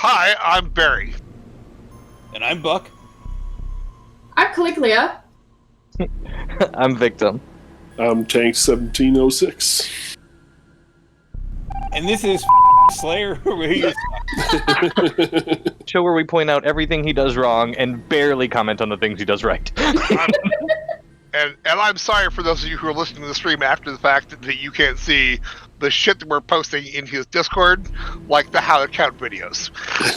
Hi, I'm Barry. And I'm Buck. I'm Caligula. I'm Victim. I'm Tank 1706. And this is Slayer. Show where we point out everything he does wrong and barely comment on the things he does right. And I'm sorry for those of you who are listening to the stream after the fact that you can't see the shit that we're posting in his Discord, like the How to Count videos.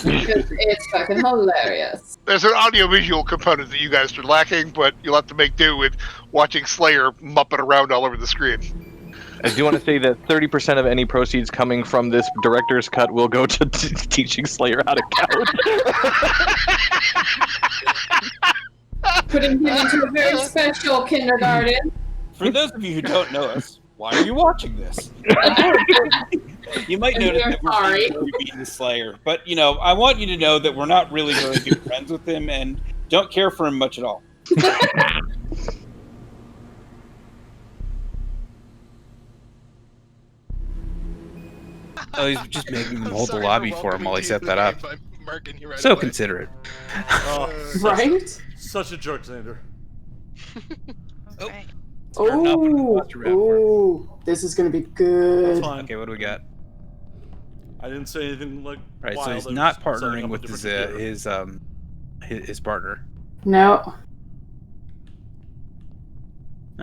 Because it's fucking hilarious. There's an audio-visual component that you guys are lacking, but you'll have to make do with watching Slayer muppet around all over the screen. I do want to say that 30% of any proceeds coming from this director's cut will go to teaching Slayer how to count. Putting him into a very special kindergarten. For those of you who don't know us, why are you watching this? You might notice that we're beating the Slayer, but I want you to know that we're not really very good friends with him and don't care for him much at all. Oh, he's just making them hold the lobby for him while he set that up. So considerate. Right? Such a jerk, Xander. Oh, this is gonna be good. That's fine. Okay, what do we got? I didn't say anything like. Right, wild. so he's I was not setting partnering up a with different computer. his partner. No.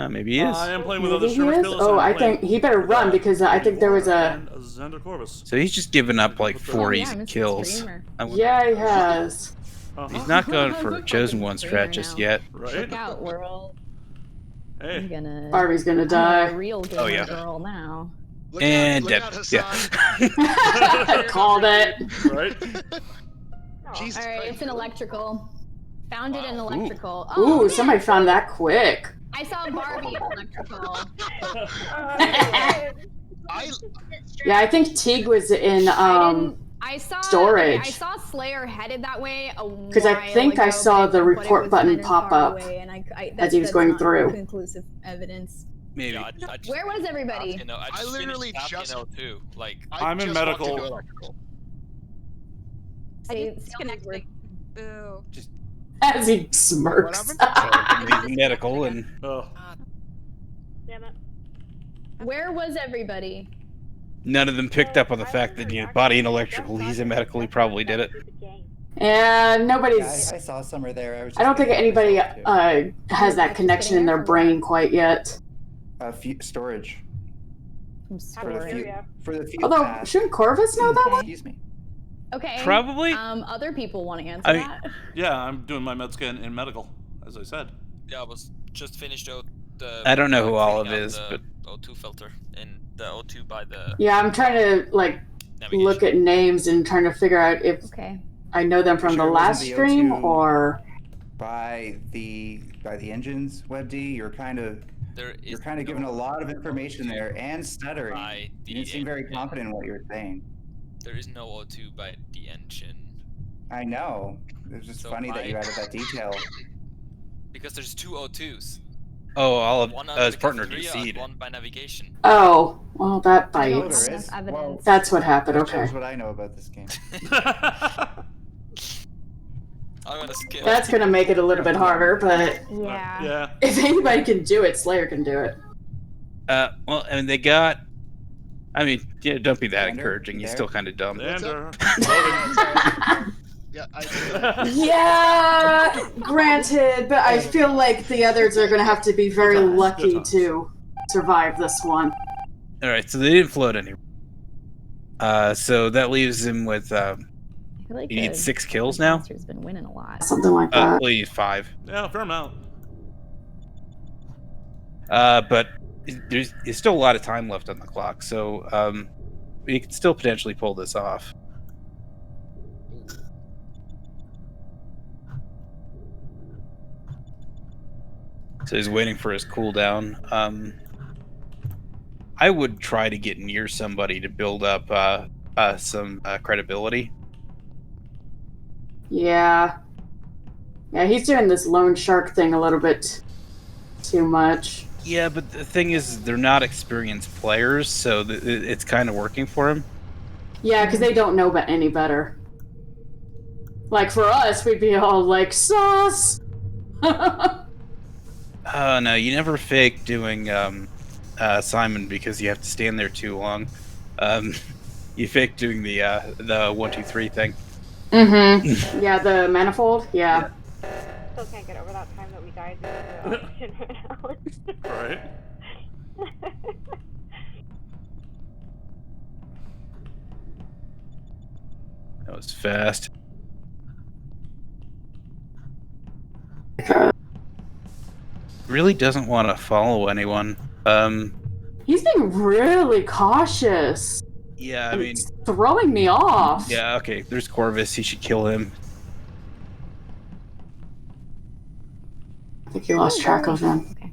Maybe he is. I am playing with other Maybe he streamers. is? Killers, Oh, I'm I playing think he better run because I think there was a. Xander Corvus. So he's just given up like 4 yeah, easy Mr. kills. Streamer. Yeah, he has. He's not going for a chosen one Streamer strat just now. yet. Right? Check out, world. I'm Hey. gonna. Barbie's gonna I'm die. a real gamer Oh, yeah. girl now. And look dead. out, Yeah. Hassan. Called it. Right? Jesus All right, Christ. it's an electrical. Found it in electrical. Ooh, Oh, somebody found that quick. I saw Barbie in electrical. Yeah, I think Teague was in I saw storage. I saw Slayer headed that way a while because I think I ago, saw but the it report was button kind of pop far up away, and as he was that's going not through. Conclusive evidence. Maybe. Yeah, I Where was everybody? I literally just too. Like I'm in just medical. walked into electrical. Say- Disconnected. Boo. As he smirks. He's medical and Oh. Damn it. Where was everybody? none of them picked up on the fact that body and electrical. He's a medical. He probably did it. And nobody's. I saw Summer there. I don't think anybody has that connection in their brain quite yet. Storage. For the few Although, past- shouldn't Corvus know that one? Excuse me. Okay. Probably. Other people want to answer I mean- that. Yeah, I'm doing my med scan in medical, as I said. yeah, I was just finished out the. I don't know who Olive cleaning out is, the but O2 filter and the O2 by the Yeah, I'm trying to navigation. look at names and trying to figure out if Okay. I know them from Sure the it last wasn't the stream O2 or. By the engines, WebD, you're kind of given a lot of information there and stuttering. By You the didn't seem very engine. confident in what you were saying. There is no O2 by the engine I know. It was just So funny that you by- added that detail. because there's two O2s. oh, Olive, One his the partner cafeteria and DC'd. one by navigation. Oh, well, that I know bites. there is. Enough Well, evidence. That's what happened. that Okay. shows what I know about this game. I'm gonna skip. That's gonna make it a little bit harder, but Yeah. Yeah. if anybody can do it, Slayer can do it. Well, and they got. I mean, yeah, don't be that Xander, encouraging. He's there? still kind of dumb. Xander. Yeah, Yeah, granted, but I feel like the others are gonna have to be very Good times, lucky good times. to survive this one. All right, so they didn't float anywhere. So that leaves him with. I feel like He needs the 6 kills now. Monster's been winning a lot. Something like that. Well, he needs 5. Yeah, fair amount. But there's still a lot of time left on the clock, so we could still potentially pull this off. So he's waiting for his cooldown. I would try to get near somebody to build up some credibility. Yeah. Yeah, he's doing this lone shark thing a little bit too much. Yeah, but the thing is, they're not experienced players, so it's kind of working for him. Yeah, because they don't know any better. Like for us, we'd be all like, sus! Oh no, you never fake doing Simon because you have to stand there too long. You fake doing the 1, 2, 3 thing. Mm-hmm. Yeah, the manifold? Yeah. Still can't get over that time that we died in the ocean right now. Right. That was fast. Really doesn't want to follow anyone. He's being really cautious. Yeah, I mean, It's throwing me off. yeah, okay. There's Corvus. He should kill him. I think you lost track of him. Okay.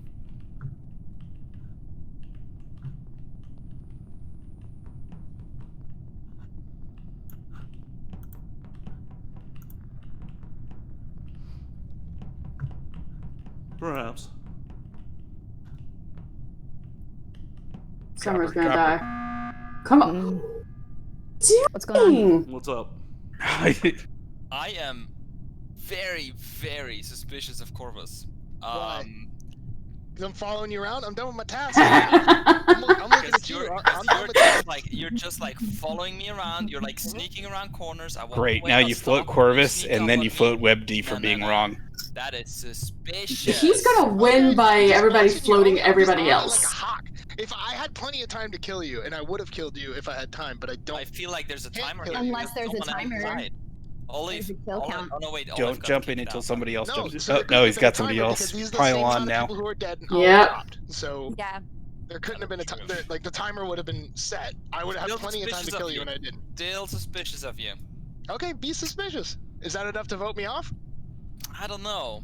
Perhaps. Summer's Drop gonna her. die. Come on. What's going on? What's up? I am very, very suspicious of Corvus. Why? I'm following you around. I'm done with my task. I'm looking at Because you. you're, I'm done with task. you're just like following me around. You're like sneaking around corners. I walk Great. away, Now I'll you float stop, Corvus, sneak and up then on you me. float WebD for No, being no. wrong. That is suspicious. He's gonna win by Just everybody watching you. floating I'm just everybody on it else. Like a hawk. If I had plenty of time to kill you, and I would have killed you if I had time, but I don't. I feel like there's a Can't timer. kill here. you. Unless there's a Someone else timer. died. Olive. There's a kill count. Oh no, wait. Olive Don't got jump in kicked until out. somebody else No, jumps. so Oh, there couldn't no, have he's been got a somebody timer else. because these are the Pile same on amount of now. people who are dead and all Yeah. dropped. So Yeah. there couldn't have been a time. Like the timer would have been set. I would have Still had plenty of time to suspicious kill of you, you. and I didn't. Still suspicious of you. Okay, be suspicious. Is that enough to vote me off? I don't know.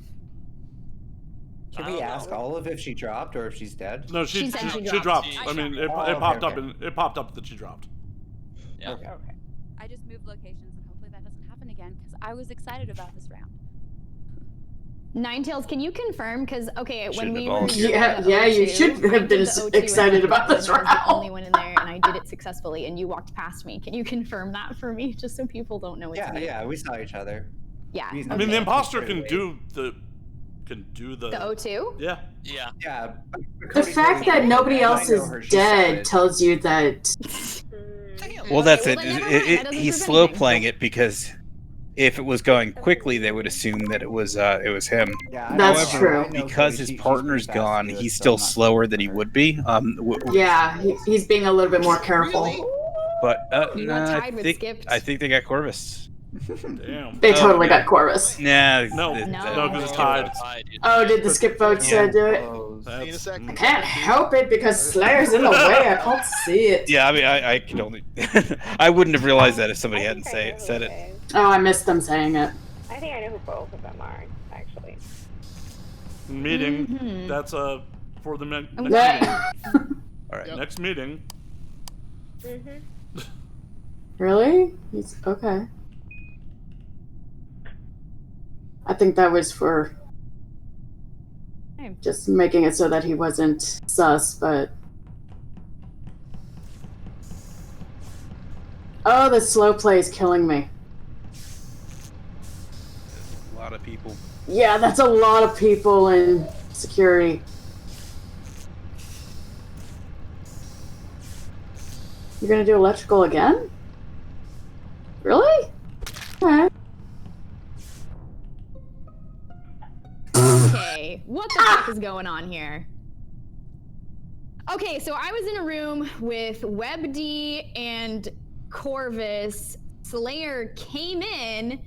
Can I we don't ask know. Olive if she dropped or if she's dead? No, she She said she dropped. dropped. I mean, it, Oh, it okay, popped okay. up and it popped up that she dropped. Yeah. Okay. I just moved locations and hopefully that doesn't happen again because I was excited about this round. Ninetails, can you confirm? Because okay, when Shouldn't we have were volunteered. doing the Yeah, you O2, should I have did been the O2 excited and about this I was the only round. one in there, and I did it successfully, and you walked past me. Can you confirm that for me, just so people don't know it's Yeah, me? yeah, we saw each other. Yeah. We- I mean, the Okay. imposter Straight can away. do the The O2? yeah. Yeah. Yeah. The Cody fact told me that nobody and I else know is her, she dead said- tells you that. Damn. Well, that's well, it. then never mind. That doesn't He's prove slow anything. playing it because if it was going quickly, they would assume that it was him. Yeah, I That's know- true. I know Because Cody, his she's partner's pretty fast gone, to do it, he's so still I'm not slower than he sure. would be. Yeah, he's being a little bit more careful. Really? But You nah, were I tied with think Skipped. I think they got Corvus. Damn. They Oh, totally yeah. got Corvus. Nah, No. th- No. that- No, 'cause it's tied. Oh, did the skip votes do it? See you in a That's, sec. I can't help it because Slayer's in the way. I can't see it. Yeah, I mean, I could only. I wouldn't have realized that if somebody hadn't said it. Oh, I missed them saying it. I think I know who both of them are, actually. meeting. Mhm. That's for the next Okay. meeting. All right. Yep. Next meeting. Mm-hmm. Really? He's okay. I think that was for Okay. just making it so that he wasn't sus, but. Oh, the slow play is killing me. A lot of people. Yeah, that's a lot of people in security. You're gonna do electrical again? Really? Okay. Okay, what the fuck is going on here? Okay, so I was in a room with WebD and Corvus. Slayer came in,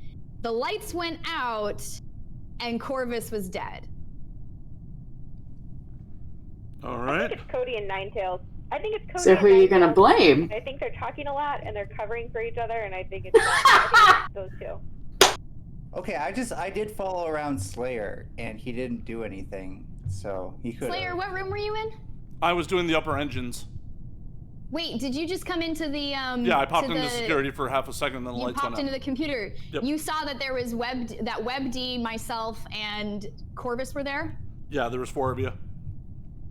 the lights went out, and Corvus was dead. All I right. think it's Cody and Ninetails. I think it's Cody So and who are you gonna Ninetails. blame? I think they're talking a lot and they're covering for each other, and I think it's, I think it's those two. Okay, I did follow around Slayer, and he didn't do anything, so he could. Slayer, what room were you in? I was doing the upper engines. Wait, did you just come into the Yeah, I popped to into the, security for half a second, and then the You lights popped went into out. the computer. Yep. You saw that there was WebD, myself, and Corvus were there? Yeah, there was 4 of you.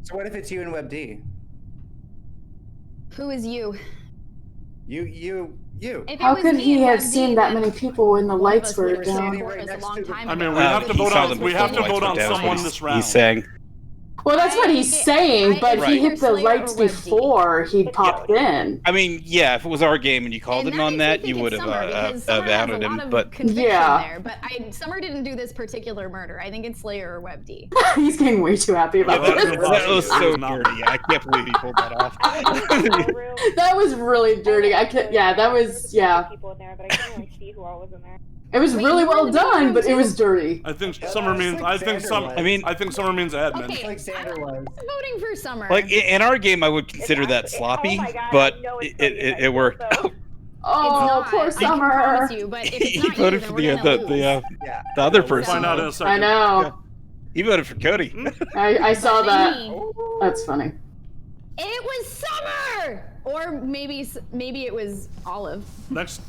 So what if it's you and WebD? Who is you? You. If How it was could me he and have WebD, seen that then many people when the one of lights us were would've down? seen Corvus a long time I mean, ago. we have to He vote saw on them we before have the to lights vote went on down, is someone what this round. He's saying. Well, that's what he's saying, but Right. he hit the Slayer lights or WebD. before he popped in. I mean, yeah, if it was our game and you called And him that on makes me that, think you it's would have Summer, because Summer has a outed him. lot of But conviction Yeah. there. But Summer didn't do this particular murder. I think it's Slayer or WebD. He's getting way too happy about Yeah, this. that was so It's not. dirty. I can't believe he pulled that off. That was really dirty. I could, yeah, that was, yeah. People in there, but I couldn't really see who all was in there. It was Wait, really you were well in the meeting done, room but it too? was dirty. I think Yeah, Summer it's means like Xander was. I think Summer means admin. Okay, Like Xander was. I'm voting for Summer. Like in our game, I would consider that sloppy, Oh my God, but I know it's it worked. though. Oh, it's not. poor I can promise Summer. you, but if it's He not you, voted then for we're gonna lose. Yeah. the other We'll person. find out in a second. I know. He voted for Cody. I saw that. Me. That's funny. It was Summer, or maybe it was Olive. Next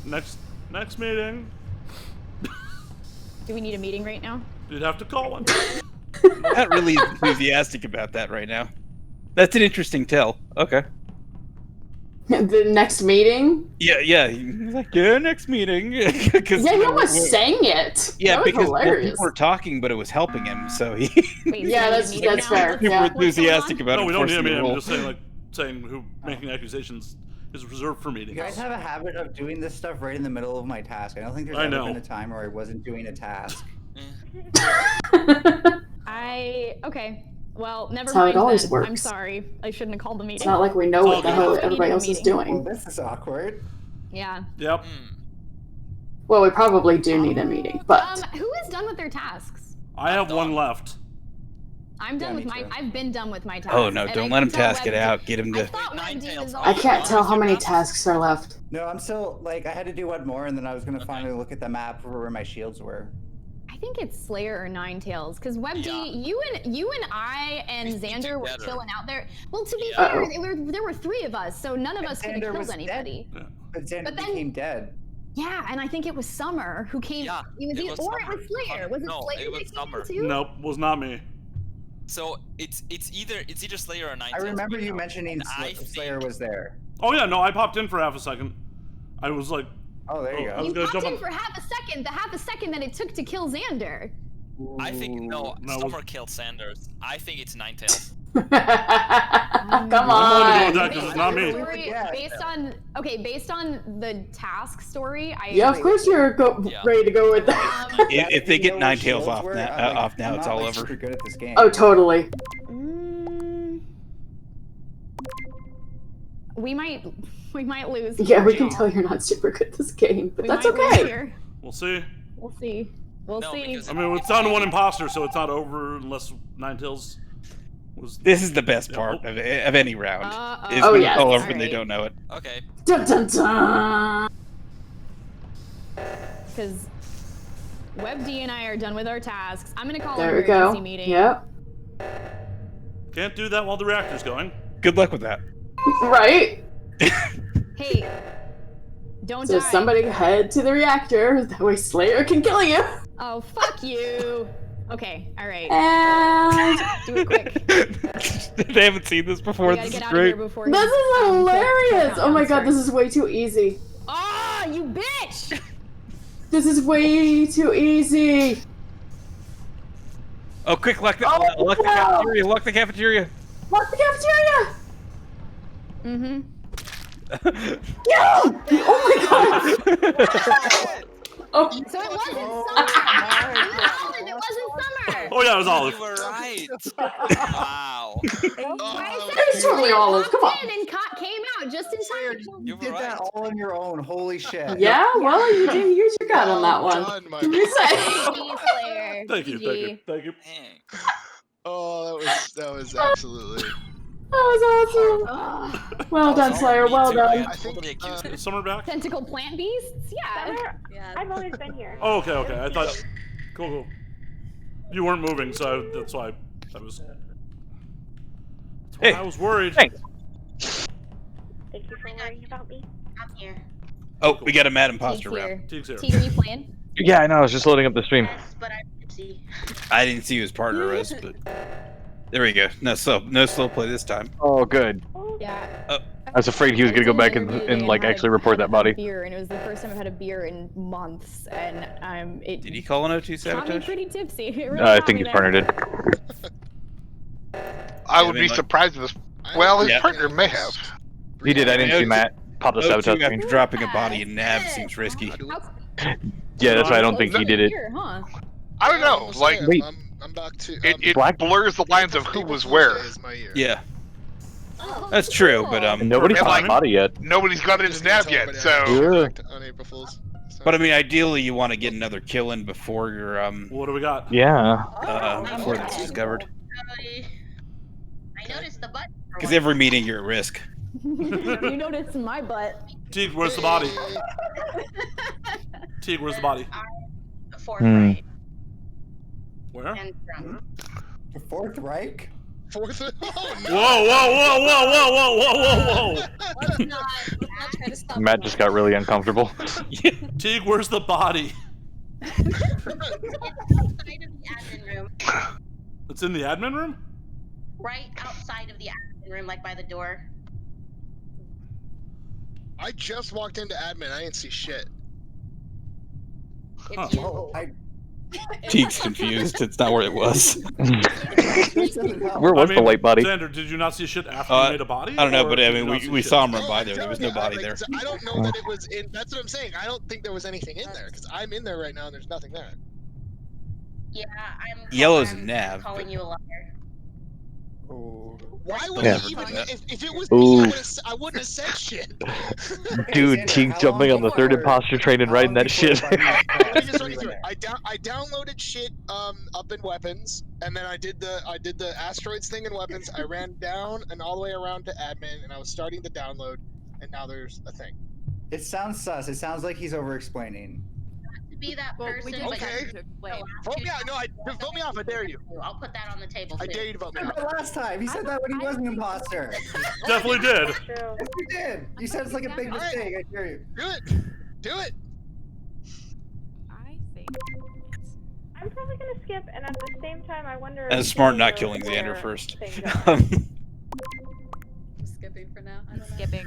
meeting. Do we need a meeting right now? You'd have to call one. I'm not really enthusiastic about that right now. That's an interesting tell. Okay. The next meeting? Yeah. He's like, next meeting. Yeah, he almost sang it. Yeah, that was because hilarious. people were talking, but it was helping him, so he Wait, so Yeah, we need a that's meeting now? fair. super Yeah. enthusiastic about No, we don't need a enforcing the meeting. I'm rule. just saying who making accusations is reserved for You meetings. guys have a habit of doing this stuff right in the middle of my task. I don't think there's I ever know. been a time where I wasn't doing a task. Okay. Well, never That's how mind. it always then. works. I'm sorry. I shouldn't have called the meeting. It's not like we know what the hell everybody else is Well, doing. this is awkward. Yeah. Yep. Well, we probably do need a meeting, but Who is done with their tasks? I have one left. I'm done Yeah, with me my. too. I've been done with my tasks. Oh no! and Don't I let can him tell task it WebD out. Get him I to. thought WebD was I can't tell how many tasks are left. No, I'm still like I had to do one more, and then I was gonna finally look at the map for where my shields were. I think it's Slayer or Ninetails, because WebD, Yeah. you and I and We think Xander were together. chilling out there. Well, to be Yeah. fair, there were three of us, so none of us could have Xander killed was anybody. But Xander But then- became dead. Yeah, and I think it was Summer who came. Yeah, it was it either, was or Summer. it was Slayer. Was it No, Slayer it was that came Summer. too? Nope, was not me. So it's either Slayer or Ninetales. I remember right you now. mentioning And I Slayer think- was there. Oh yeah, no, I popped in for half a second. I was like, Oh, there you I go. was You gonna popped jump in on. for half a second, the half a second that it took to kill Xander. I think no, No, Summer killed Sanders. I think it's Ninetales. Come I'm only on. going that 'cause it's not me. Based on the task story, I Yeah, of course you're Yeah. ready to go with that. If they get You know Nine where Tails shields off were? now, I'm like, off now, I'm it's not, all like, over. super good at this game. Oh, totally. We might lose. Yeah, we here, can Jay. tell you're not super good at this game, but We that's might lose okay. here. We'll see. We'll see. We'll No, see. because- I mean, it's down to one imposter, so it's not over unless Ninetales was. This is the best part of any round. Is Oh, when yes. it's all over and they Alright. don't know it. Okay. Dun dun dun. Because WebD and I are done with our tasks. I'm gonna call There an we go. emergency meeting. Yep. Can't do that while the reactor's going. Good luck with that. Right. Hey, don't So die. somebody head to the reactor. That way Slayer can kill you. Oh, fuck you. Okay, all right. And Do it quick. They haven't seen this before. We gotta This is get out of great. here before this he's, is hilarious. kill Oh my god, countdown this is way too easy. starts. Oh, you bitch! This is way too easy. Oh, quick! Lock the Oh, no. cafeteria! Lock the cafeteria! Lock the cafeteria. Mm-hmm. Yeah. Oh my god. Oh. So it wasn't Summer! It wasn't Summer! Oh yeah, it was Olive. You were right. Wow. It was totally Olive. Come on. And came out just in time. You You were did right. that all on your own. Holy shit. Yeah, well, you did use your gut on that one. Done, my What do you say? GG, Slayer. Thank you, thank you, thank you. Dang. Oh, that was absolutely. That was awesome. Well done, Slayer. Me Well too, done. I I think, totally accused Is Summer back? Tentacle plant beasts? Yeah. I've always been here. Oh, okay, okay. I thought. Cool. You weren't moving, so that's why I was. That's why Hey, I was worried. Thanks. Thank you for worrying about me. I'm here. Oh, we got a mad imposter Teague's round. here. Teague's here. Teague, are you playing? Yeah, I know. I was just loading up the stream. Yes, but I'm busy. I didn't see who his partner was, but there we go. No slow play this time. Oh, good. Yeah. Oh. I was afraid he was gonna go back interview and like had actually report that a body. beer, and it was the first time I've had a beer in months, and it Did he call an O2 got me sabotage? pretty tipsy. It really I got think me his there. partner did. I would be surprised if this. Well, his partner may have. He did. I didn't see Matt pop the sabotage O2 screen. after dropping a body in Nav seems risky. Yeah, that's why I don't think he did it. Beer, huh? I don't know. Like, Wait. I'm back to. it Black- blurs the lines of who was where. Yeah. That's true, but And nobody And, found like, the body yet. Nobody's got into Nav yet, so. Yeah. On April Fools. So. I mean, ideally, you want to get another kill in before you're What do we got? Yeah. before it's discovered. I noticed the button. Because every meeting you're at risk. You noticed my butt. Teague, where's the body? Teague, where's the body? Fourth Hmm. right. Where? And drunk. The Fourth Reich? Fourth. Oh, no. Whoa, whoa, whoa, whoa, whoa, whoa, whoa, whoa, whoa! Let's not try to stop. Matt just got really uncomfortable. Teague, where's the body? It's outside of the admin room. It's in the admin room? Right outside of the admin room, like by the door. I just walked into admin. I didn't see shit. It's you. Oh, Teague's confused. It's not where it was. Where was the white body? Xander, did you not see shit after you made a body? I don't know, or but I did you mean, not see we shit? saw him run by there. There was no body there. I don't know that it was in. That's what I'm saying. I don't think there was anything in there because I'm in there right now and there's nothing there. Yeah, I'm. Yellow's I'm Nav, calling but- you a liar. Why would Yeah. he even? If it was Ooh. me, I wouldn't have said shit. Dude, Teague jumping on the third imposter train and riding that shit. Let me just run you through it. I downloaded shit up in weapons, and then I did the asteroids thing in weapons. I ran down and all the way around to admin, and I was starting to download, and now there's a thing. It sounds sus. It sounds like he's over-explaining. To be that person. did but okay. Vote me out. No, vote me off. I dare you. I'll put that on the table. I too. dare you to vote me He said out. that last time. He said that when he was an imposter. Definitely did. True. Yes, you did. You said it's like a big All right. mistake. I hear you. Do it. Do it. I think. I'm probably gonna skip, and at the same time, I wonder. And it's smart not killing Xander first. I'm skipping for now. I'm skipping.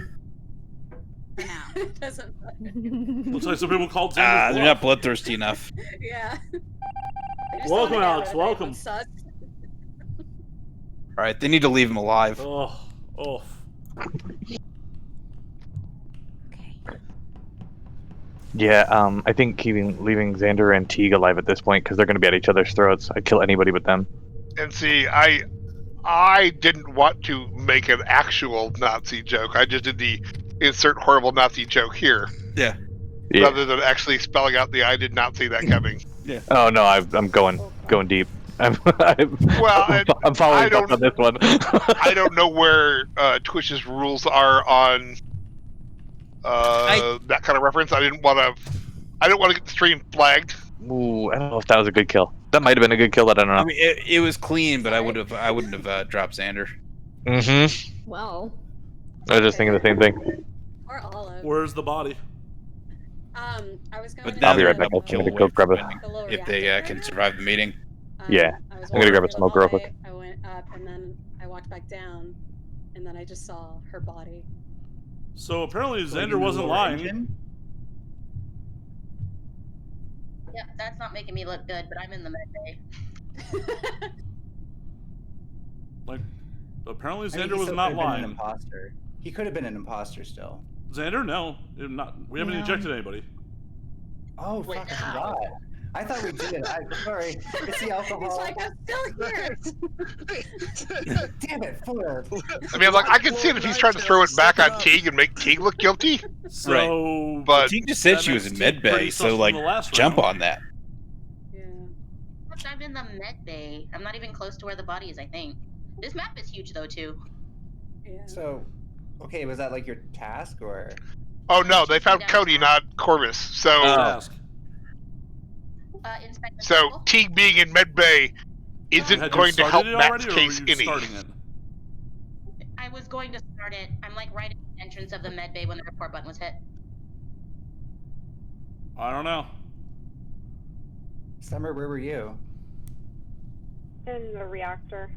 For now. Doesn't matter. Looks like some people called Xander's They're not bloodthirsty enough. Yeah. Welcome, Alex. Welcome. All right, they need to leave him alive. Oh, oh. Yeah, I think leaving Xander and Teague alive at this point because they're going to be at each other's throats. I'd kill anybody but them. And see, I didn't want to make an actual Nazi joke. I just did the insert horrible Nazi joke here. Yeah. Rather than actually spelling out the I did not see that coming. Yeah. Oh no, I'm going deep. I'm following I up on this one. I don't know where Twitch's rules are on that kind of reference. I didn't want to get the stream flagged. Ooh, I don't know if that was a good kill. That might have been a good kill. That I don't know. I mean, it was clean, but I wouldn't have dropped Xander. Mm-hmm. Well. I was just thinking the same thing. Or Olive. Where's the body? I was going But to. I'll be right back. I'm Kill gonna go away grab from a. winning if they can survive the meeting. Yeah, I'm gonna grab a smoke real quick. I went up and then I walked back down, and then I just saw her body. So apparently Xander wasn't lying. Yeah, that's not making me look good, but I'm in the med bay. Like, apparently I mean, Xander he was still not could've been lying. An imposter. He could have been an imposter still. Xander, no, we haven't No. ejected anybody. Oh, fuck, I forgot. I thought we did. I'm sorry. It's the alcohol. He's like, I'm still here. Damn it, Fuller. I mean, like, I can see it if he's trying to throw it back on Teague and make Teague look guilty. So, but Teague just said that she was makes in med Teague bay, pretty sus so from like the last jump round. on that. I'm in the med bay. I'm not even close to where the body is, I think. This map is huge, though, too. Yeah. So, okay, was that like your task or? Oh no, they found Cody, not Corvus. So, so Teague being in med bay isn't Had you going to help started it Matt's already, or case were you any. starting it? I was going to start it. I'm like right at the entrance of the med bay when the report button was hit. I don't know. Summer, where were you? In the reactor.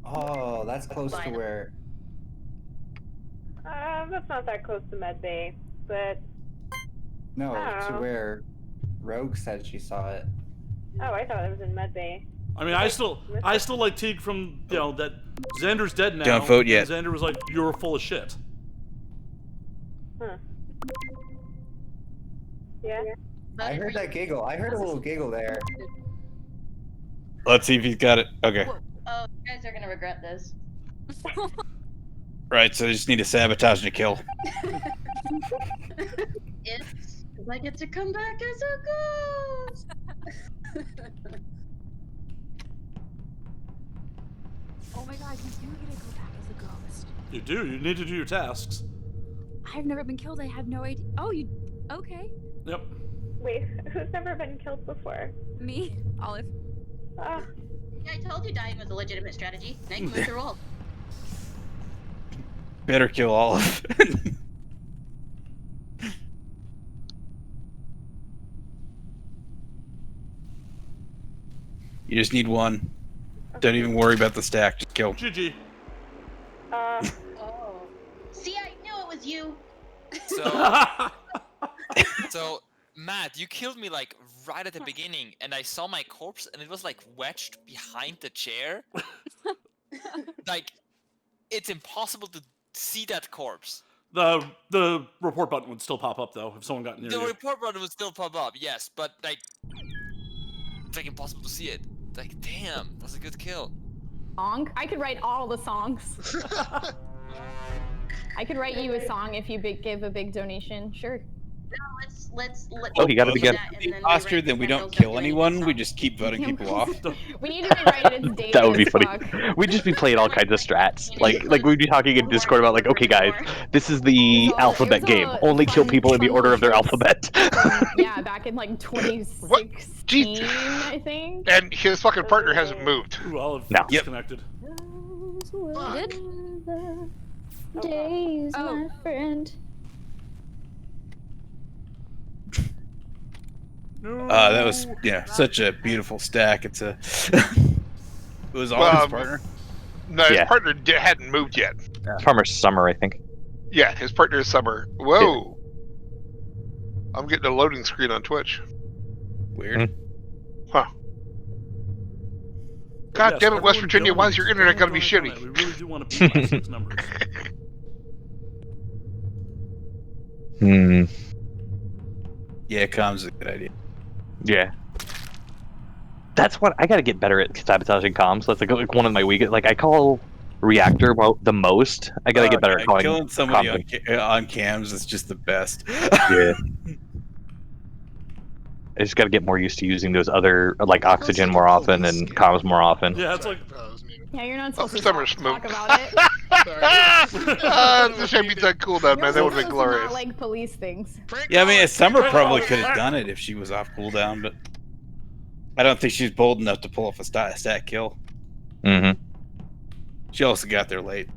Oh, that's close to where. That's not that close to Medbay, but... No, Oh. to where Rogue said she saw it. Oh, I thought it was in Medbay. I mean, I still like Teague from, you know, that Xander's dead now. Don't vote yet. And Xander was like, you're full of shit. Huh. Yeah. I heard that giggle. I heard a little giggle there. Let's see if he's got it. Okay. Oh, you guys are gonna regret this. Right, so they just need to sabotage and a kill. It's I get to come back as a ghost. Oh my god, you do get to go back as a ghost. You do. You need to do your tasks. I've never been killed. I have no idea. Oh, you. Okay. Yep. Wait, who's never been killed before? Me, Olive. Oh. Yeah, I told you dying was a legitimate strategy. Now you move the roll. Better kill Olive. You just need one. Don't even worry about the stack. Just kill. GG. Oh. See, I knew it was you. So, Matt, you killed me like right at the beginning, and I saw my corpse, and it was like wedged behind the chair. Like, it's impossible to see that corpse. The report button would still pop up though if someone got near The you. report button would still pop up, yes, but like, it's like impossible to see it. Like, damn, that's a good kill. Song? I could write all the songs. I could write you a song if you give a big donation. Sure. No, let's Oh, he got it do again. that, and then Imposter, rewrite then we the don't titles kill of anyone. We just keep voting people off. We need to rewrite it as David. That would be as funny. fuck. We'd just be playing all kinds of strats. Like we'd be talking in Discord about like, okay guys, this is the alphabet game. Only kill people in the order of their alphabet. Yeah, back in like 2016, I think. And his fucking partner hasn't moved. Ooh, Olive No. disconnected. Days, Oh. my friend. That was such a beautiful stack. It's a. It was Olive's partner. No, his Yeah. partner hadn't moved yet. Farmer Summer, I think. Yeah, his partner is Summer. Whoa. I'm getting a loading screen on Twitch. Weird. Huh. God Yes, damn it, West everyone Virginia, why is donate. your internet gonna be Donate, shitty? donate. We really do want to beat my 6 numbers. Yeah, comms is a good idea. Yeah. That's what I gotta get better at sabotaging comms. That's like one of my weakest. Like I call reactor the most. I gotta get better at calling. Killing somebody comms. on cams is just the best. Yeah. I just gotta get more used to using those other like oxygen more often and comms more often. Yeah, it's like. Yeah, you're not supposed to Summer's talk moved. about it. The shame beats that cooldown, man. That would have been Supposed to not glorious. like police things. Yeah, I mean, Summer probably could have done it if she was off cooldown, but I don't think she's bold enough to pull off a stat kill. Mm-hmm. She also got there late.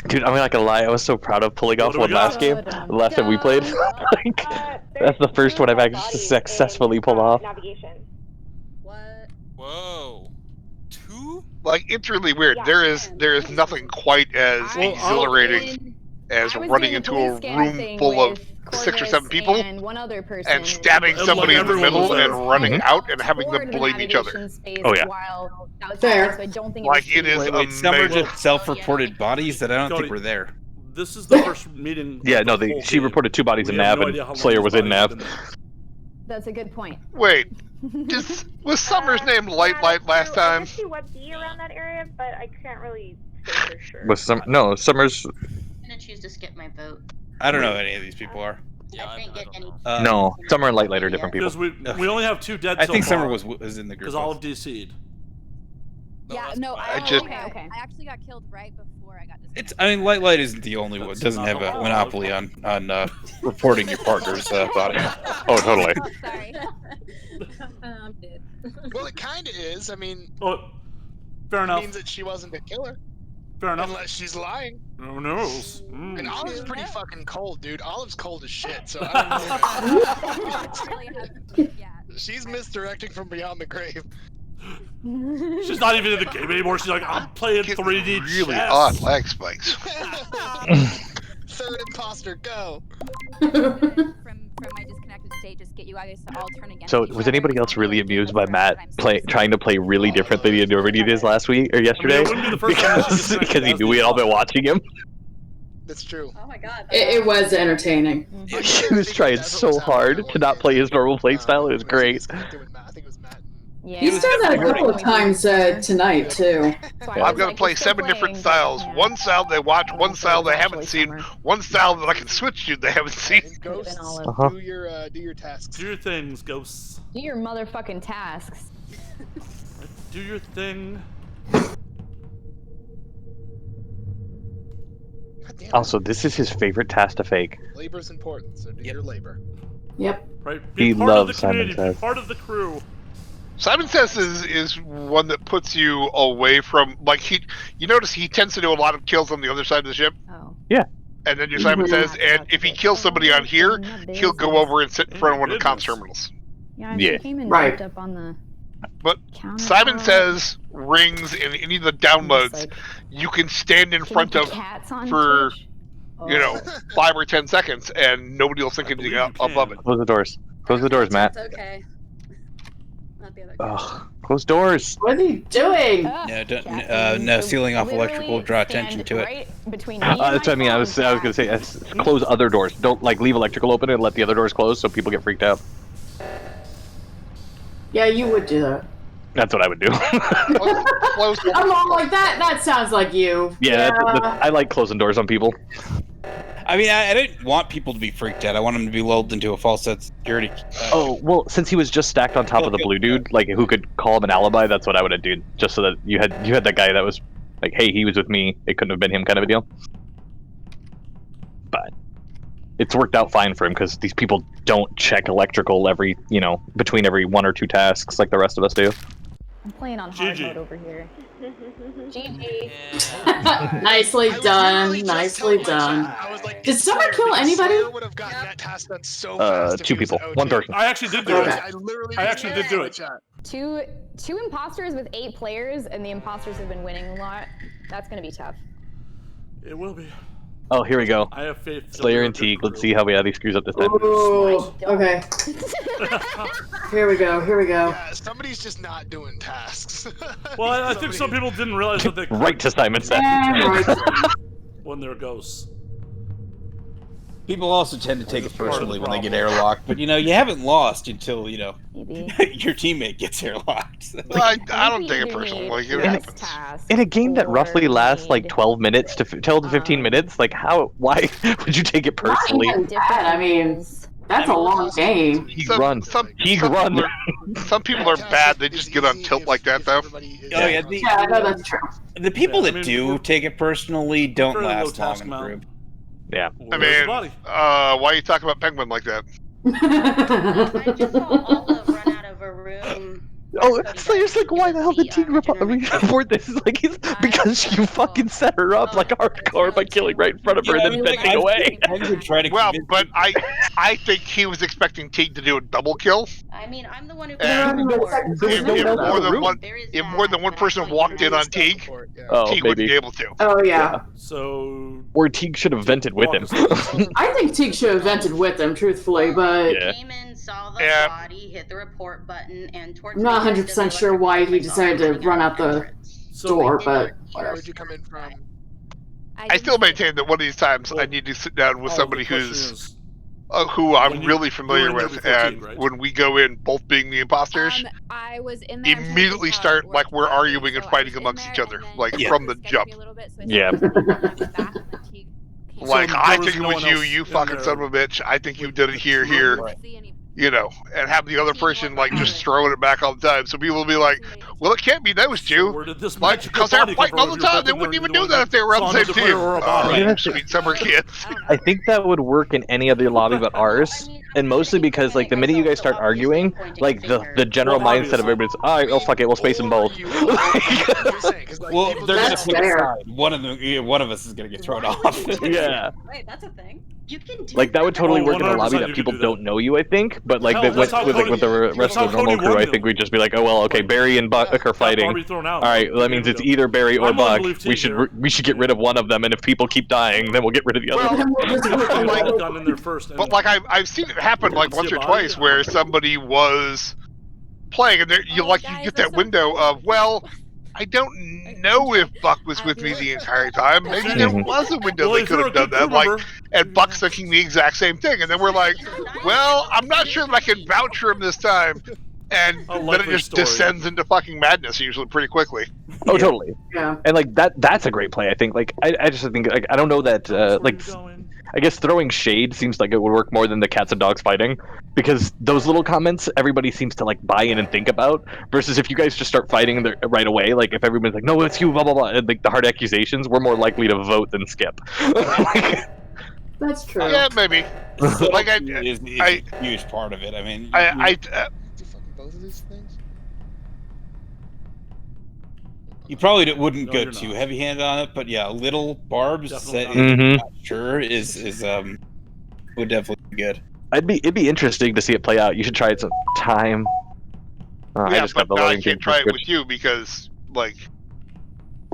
Dude, I'm not gonna lie. I was so proud of pulling off one last game. The last time we played. Like, that's the first one I've actually successfully pulled off. Navigation. What? Whoa. 2? Like, it's really weird. There is nothing quite as exhilarating as I was running doing into the a police scan room thing full of with 6 or 7 people and one other person and stabbing And, somebody like, in the everyone was middle there. and running Mhm. out and having them Forward of the blame each other. navigation space Oh, yeah. while outside, Fair. so I don't think Like, was it is Wait, Summer amazing. just self-reported bodies that I don't Cody. think were there. This is the first meeting. Yeah, of no, the whole she game. reported 2 bodies in We have Nav, no and idea how long Slayer these was in bodies have Nav. been there. That's a good point. Wait, was Summer's name Light last I time? did see WebD around that area, but I can't really say for sure. Was Summer's? I'm gonna choose to skip my vote. I don't know who any of these people are. Yeah, I didn't get any. No, Summer and Lightlight are different people. Because we only have 2 dead I so think far. Summer was in the group. Because all of DC'd. Yeah, no, I just- I actually got killed right before I got discovered. It's. I mean, Light isn't the only one. That's Doesn't have a not- monopoly on reporting your partner's body. Oh, totally. Oh, sorry. I'm dead. Well, it kind of is. I mean, Oh, fair it enough. means that she wasn't a killer. Fair enough. Unless she's lying. Who knows? And Mm. Olive's pretty fucking cold, dude. Olive's cold as shit, so I don't know. Really yeah. She's misdirecting from beyond the grave. She's not even in the game anymore. She's like, I'm playing 3D Really chess. odd lag spikes. third imposter. Go. from my disconnected state, just get you guys to all turn against So, each was other anybody and else really do amused the by rest Matt that I'm trying to play really different than he already did last week or yesterday? it wouldn't be the first time that she disconnected Because he as knew the we had all been imposter. watching him. That's true. Oh my god. It was entertaining. He was trying so hard to not play his normal playstyle. It was great. I think it was Matt. Yeah. He's done that a couple of times tonight too. I'm going to play 7 different styles. One style they watch, one style they haven't seen, one style that I can switch to they haven't seen. Ghosts, do your tasks. Do your things, ghosts. Do your motherfucking tasks. Do your thing. Also, this is his favorite task to fake. Labor's important, so do your labor. Yep. Right. He Be part of the loves Simon community. Be Says. part of the crew. Simon Says is one that puts you away from, like, you notice he tends to do a lot of kills on the other side of the ship. Oh. Yeah. And then your Simon Says, and if he kills somebody on here, he'll go over and sit in front of one of the comms terminals. Yeah, Yeah. she came and Right. jumped up on the But counter. Simon Says rings in any of the downloads, like, you can stand in front of cats on for, Twitch? you know, 5 or 10 seconds, and nobody will think anything above it. Close the doors. Close the doors, Matt. It's okay. Not the other Ugh. Close doors. What are you doing? No, don't, no, sealing off electrical, draw attention to it. Right between me and That's what I mean. I my was phone gonna say close other doors. Don't like leave electrical open and let the other doors close so people get freaked out. Yeah, you would do that. That's what I would do. I'm all like that. That sounds like you. Yeah, I like closing doors on people. I mean, I didn't want people to be freaked out. I want them to be lulled into a false sense of security. Oh, well, since he was just stacked on top of the blue dude, like, who could call him an alibi, that's what I would have done, just so that you had that guy that was like, hey, he was with me, it couldn't have been him kind of a deal. But it's worked out fine for him, because these people don't check electrical every, between every 1 or 2 tasks like the rest of us do. I'm playing on hard mode over here. GG. Nicely done. Nicely done. Did someone kill anybody? Would have gotten that task done so fast if 2 he was people. OG. 1 person. I actually did do it. I actually did do it. Two imposters with 8 players, and the imposters have been winning a lot. That's gonna be tough. It will be. Oh, here we go. I have faith. Slayer and Teague. Let's see how he screws up this time. Ooh, okay. Here we go. Here we go. Yeah, somebody's just not doing tasks. Well, I think some people didn't realize that they Right to Simon Says. when they're ghosts. People also tend to take it personally when they get airlocked, but you haven't lost until your teammate gets airlocked. So. I don't take it personally. Like, it happens. In a game that roughly lasts like 12 minutes to 12 to 15 minutes, like why would you take it personally? Not even that. I mean, that's a long game. Teague run. Some people are bad. They just get on tilt like that, though. Yeah, I know that's true. The people that do take it personally don't last long in the group. Yeah. I mean, why are you talking about Penguin like that? I just saw Olive run out of a room. Oh, Slayer's like, why the hell did Teague report this? It's like, because you fucking set her up like hardcore by killing right in front of her and then bending away. Well, but I think he was expecting Teague to do a double kill. I mean, I'm the one who. If more than one person walked in on Teague, Teague would be able to. Oh yeah. So. Or Teague should have vented with him. I think Teague should have vented with him, truthfully, but Came in, saw the body, hit the report button, and towards. I'm not 100% sure why he decided to run out the door, but whatever. Where'd you come in from? I still maintain that one of these times I need to sit down with somebody who's who I'm really familiar with, and when we go in, both being the imposters, I was in there immediately start like we're arguing and fighting amongst each other, like from the jump. Yeah. Like, So I there think it was was no one else you in fucking there. son of a bitch. I think you did it here, and have the other person like just throwing it back all the time. So people will be like, "Well, it can't be those two, Where did this like magical because they're body fighting come all from the if you're time. They both wouldn't in even there do that if they were on the doing same the team." declare a Yeah. Sweet summer kids. I think that would work in any other lobby but ours, and mostly because like the minute you guys start arguing, like the general mindset of everybody's, all right, oh fuck it, we'll space them both. Well, they're gonna That's pick a fair. side. One of us is gonna get thrown off. Yeah. Wait, that's a thing. You can do Like that would totally work in a lobby 100% that you people could do don't know you. I think, but like Hell, with that's how the Cody- rest that's of the how normal Cody crew, I won, think though. we'd just be like, oh well, okay, Barry and Buck are fighting. Barbie thrown out. All right, well, that means it's either Barry or I'm willing to Buck. believe We Teague should get rid of one of them, and if people keep dying, then we'll get rid of the other. Well, like, I've gotten in there first. And but like I've seen it happen like once or twice where somebody was playing and you get that window of, well, I don't know if Buck was with me the entire time. Maybe there was a window Well, they if could you're have a done good that. crew Like, member- and Buck's thinking the exact same thing, and then we're like, well, I'm not sure that I can vouch for him this time. And then it likely just story. descends into fucking madness usually pretty quickly. Oh, totally. Yeah. And like that's a great play. I think. Like I just think like I don't know that like I guess throwing shade seems like it would work more than the cats and dogs fighting, because those little comments everybody seems to like buy in and think about. Versus if you guys just start fighting right away, like if everybody's like, no, it's you, blah blah blah, and like the hard accusations, we're more likely to vote than skip. That's true. Yeah, maybe. Like is a huge part of it. I mean, both of these things. you probably wouldn't go too heavy-handed on it, but yeah, little barbs that Mhm. not sure is would definitely be good. It'd be interesting to see it play out. You should try it some time. I Yeah, just but got the now I loading can't thing try it for with you because, like,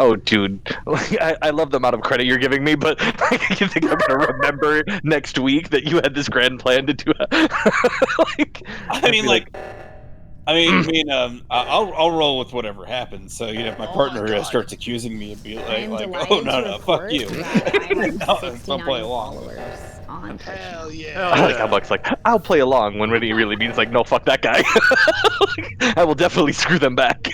Oh, dude, I love the amount of credit you're giving me, but you think I'm gonna remember next week that you had this grand plan to do? I'll roll with whatever happens. So you know, if my partner starts accusing me, and be like, oh no, fuck you. I'll play along. Hell yeah! I like how Buck's like, I'll play along when he really means like, no, fuck that guy. I will definitely screw them back.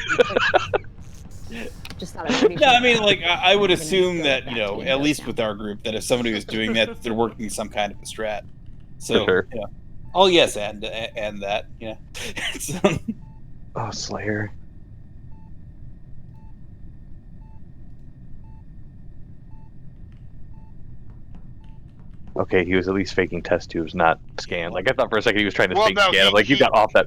Just thought it No, I mean, like, I would assume that, you know, at least with our group, that if somebody was doing that, they're working some kind of a strat. So, For sure. you know, oh yes, and that, yeah. So, Oh, Slayer. Okay, he was at least faking test tubes, not scan. Like, I thought for a second he was trying to fake scan. Like, you got off that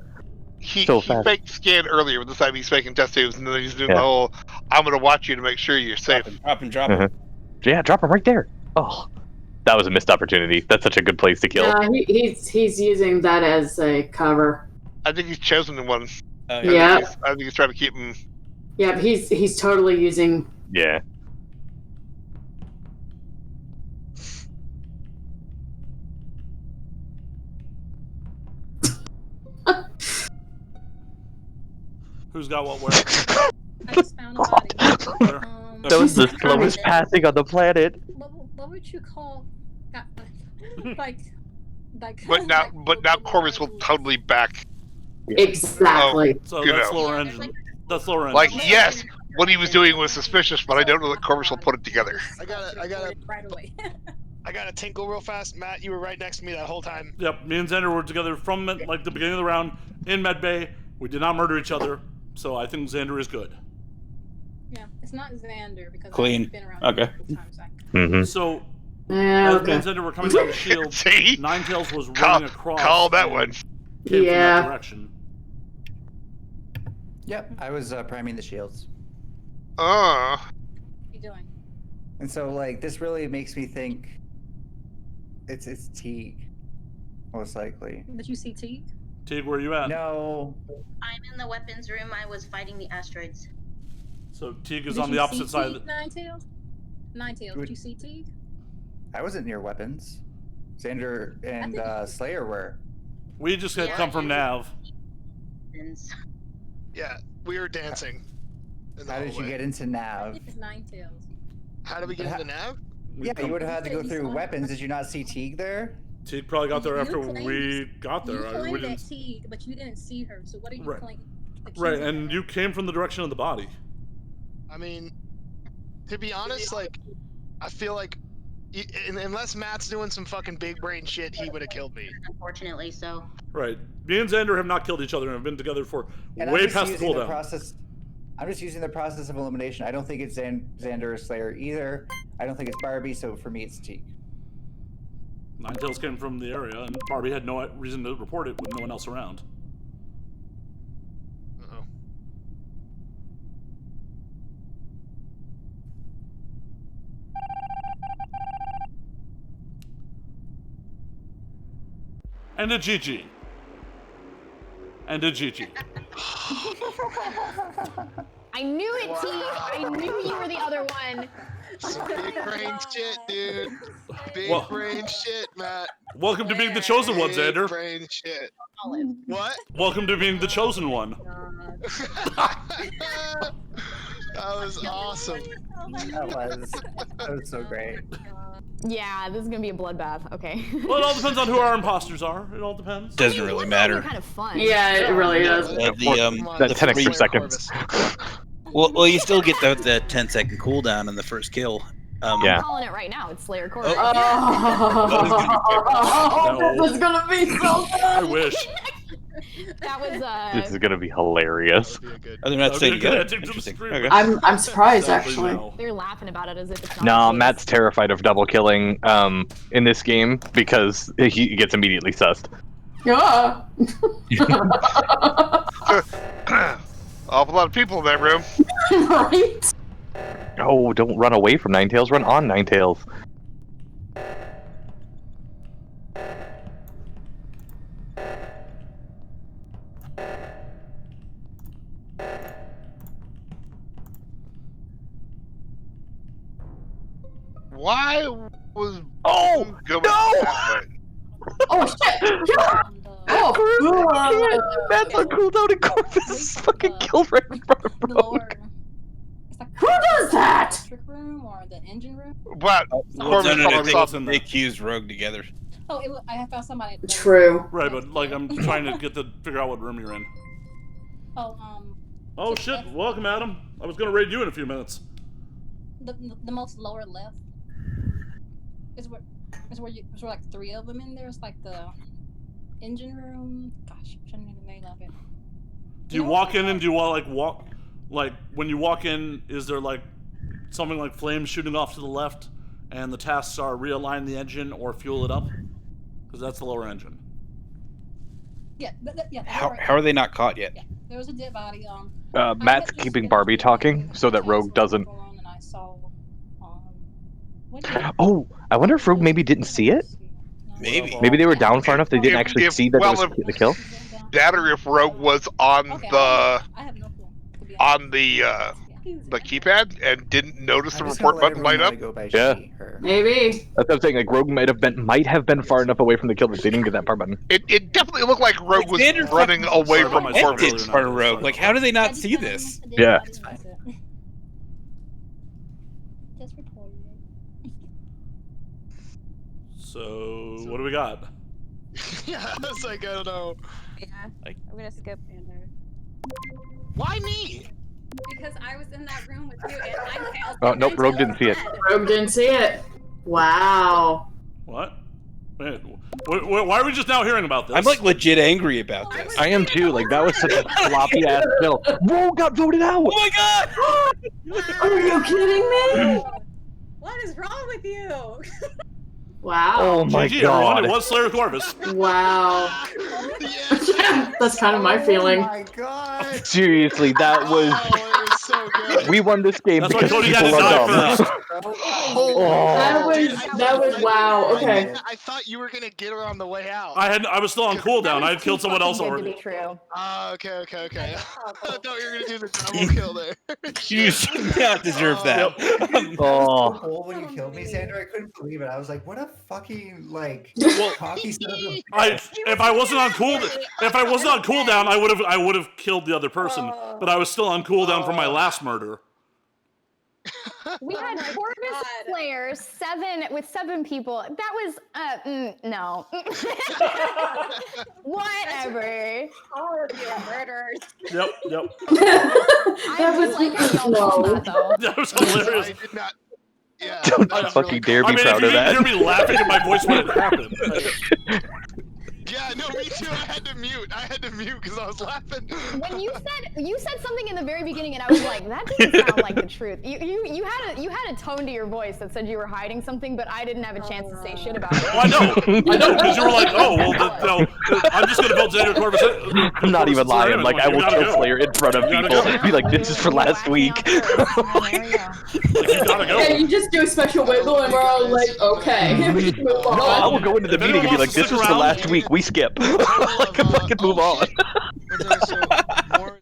He so fast. faked scan earlier, but this time he's faking test tubes, and then he's doing Yeah. the whole, I'm going to watch you to make sure you're safe. Drop him. Yeah, drop him right there. Oh, that was a missed opportunity. That's such a good place to kill. Yeah, he's using that as a cover. I think he's chosen one. Yeah. I think he's trying to keep him. Yeah, he's totally using. Yeah. Who's got what where? I just found a body. That was the slowest passing on the planet. What would you call that? Like. But now Corvus will totally back. Exactly. So you that's know. lower engine. That's lower engine. Like, yes, what he was doing was suspicious, but I don't know that Corvus will put it together. I gotta right away. I gotta tinkle real fast. Matt, you were right next to me that whole time. Yep, me and Xander were together from like the beginning of the round in Med Bay. We did not murder each other, so I think Xander is good. Yeah, it's not Xander because Clean. I've been around Okay. him a couple times. Mm-hmm. So, Yeah, as me and Xander were coming down the shield, See? Ninetails was running across. Call that and one. Came from Yeah. that direction. Yep, I was priming the shields. What are you doing? And so, like, this really makes me think it's Teague, most likely. Did you see Teague? Teague, where you at? No. I'm in the weapons room. I was fighting the asteroids. So Teague is Did on you the see opposite side. Teague, Ninetails? Ninetails, did you see Teague? I wasn't near weapons. Xander and Slayer were. We just had come from Nav. Yeah, we were dancing. How did you get into Nav? It's Ninetails. How did we get into Nav? Yeah, you would have had to go through weapons. Did you not see Teague there? Teague probably got there You after claimed- we got there. You We claimed didn't. that Teague, but you didn't see her. So what are you Right. claiming? Right, and you came from the direction of the body. I mean, to be honest, like, I feel like unless Matt's doing some fucking big brain shit, he would have killed me. Unfortunately, so. Right. Me and Xander have not killed each other and have been together for And way I'm just past the using the cooldown. process. I'm just using the process of elimination. I don't think it's Xander or Slayer either. I don't think it's Barbie. So for me, it's Teague. Ninetails came from the area, and Barbie had no reason to report it with no one else around. Uh-oh. And a GG. And a GG. I knew it, T. I knew you were the other one. Some big brain shit, dude. Big brain shit, Matt. Welcome to being the chosen one, Xander. Big brain shit. What? Welcome to being the chosen one. That was awesome. That was so great. Yeah, this is gonna be a bloodbath. Okay. Well, it all depends on who our imposters are. It all depends. Doesn't really matter. Kind of fun. Yeah, it really does. That 10 extra seconds. Well, you still get the 10-second cooldown on the first kill. I'm calling it right now. It's Slayer Corvus. This is gonna be so good. I wish. That was This is gonna be hilarious. Oh, they're not saying good. Okay. I'm surprised actually. They're laughing about it as if it's not. No, the case. Matt's terrified of double killing in this game because he gets immediately sussed. Yeah. Awful lot of people in that room. Right? Oh, don't run away from Ninetales, run on Ninetales. Why was Oh going no! that way? Oh shit! Yeah. Oh, Matt's on cooldown and Corvus fucking killed right in front of Rogue. who does that? Trick room or the engine room? But Corvus probably saw in They there. accused Rogue together. Oh, I found somebody. True. Right, but like I'm trying to figure out what room you're in. Oh, Oh shit! Welcome, Adam. I was gonna raid you in a few minutes. the most lower left is where there's like 3 of them in there. It's like the engine room. Gosh, I'm trying to know the name of it. Do you walk in and do you walk like when you walk in? Is there like something like flames shooting off to the left, and the tasks are realign the engine or fuel it up? Because that's the lower engine. Yeah, yeah. How are they not caught yet? Yeah, there was a dead body. Matt's keeping Barbie talking so that Rogue doesn't. And I saw. Oh, I wonder if Rogue maybe didn't see it. Maybe they were down far enough they didn't actually see that it was the kill. Better if Rogue was on the keypad and didn't notice the report button light up. Yeah, Maybe. that's what I'm saying. Like Rogue might have been far enough away from the kill that they didn't get that part button. It definitely looked like Rogue was running away from Corvus. It's part of Rogue. Like, how do they not see this? Yeah. So what do we got? Yeah, I was like, I don't know. Yeah, I'm gonna skip. Why me? Because I was in that room with you, and I Oh nope, Rogue didn't see it. Rogue didn't see it. Wow. What? Man, why are we just now hearing about this? I'm like legit angry about this. I am too. Like that was such a floppy ass kill. Rogue got voted out. Oh my god! Are you kidding me? What is wrong with you? Wow. Oh my GG, god. everyone, it was Slayer Corvus. Wow. That's kind of my feeling. Oh my god. Seriously, that was. Oh, it was so good. We won this game That's why because Cody had people to are die dumb. first. That was wow. Okay. I thought you were gonna get her on the way out. I was still on cooldown. I had killed someone else Good to already. be true. Okay. I thought you were gonna do the double kill there. You should not deserve that. Oh. When you killed me, Sandra, I couldn't believe it. I was like, what a fucking cocky son of a If I wasn't on cooldown, I would have killed the other person. But I was still on cooldown from my last murder. We had Corvus Slayer 7 people. That was no. Whatever. All of you are murderers. Yep. That was That was hilarious. I did not. Yeah. Don't that was fucking really dare cool. be proud if of you that. didn't hear me laughing at my voice when it happened. Yeah, no, me too. I had to mute because I was laughing. When you said something in the very beginning, and I was like, that doesn't sound like the truth. You had a tone to your voice that said you were hiding something, but I didn't have a chance to say shit about it. Well, I know, because you were like, oh, well, I'm just gonna vote Alexander Corvus. I'm not even lying. Like, I will gotta kill go. Slayer in front of You gotta people. go. Be like, this is for last week. Like, you gotta go. Yeah, you just do a special wiggle, and we're all like, okay. We just move on. No, I will go into the If meeting and be anyone like, wants to this was stick for around- last week. We skip. Like, fucking move on. So, more